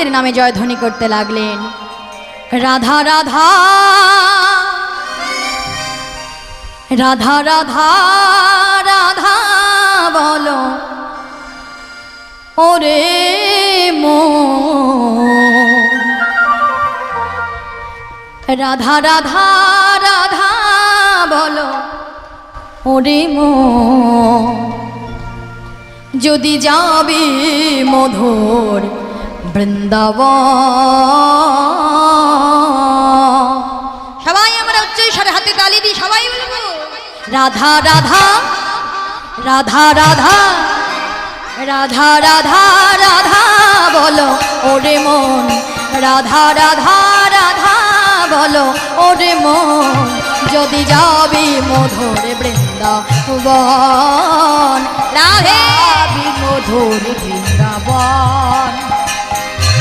গোবিন্দের নামে জয়ধ্বনি করতে লাগলেন। রাধা রাধা রাধা রাধা রাধা বলো ওরে মন, রাধা রাধা রাধা বলো ওরে মন, যদি যাবি মধুর বৃন্দাবন। সবাই আমরা উচ্চস্বরে হাতে তালি দিই, সবাই বলবো রাধা রাধা রাধা রাধা রাধা রাধা রাধা বলো ওরে মন, রাধা রাধা রাধা বলো ওরে মন, যদি যাবি মধুর বৃন্দাবন, রাধে মধুর বৃন্দাবন।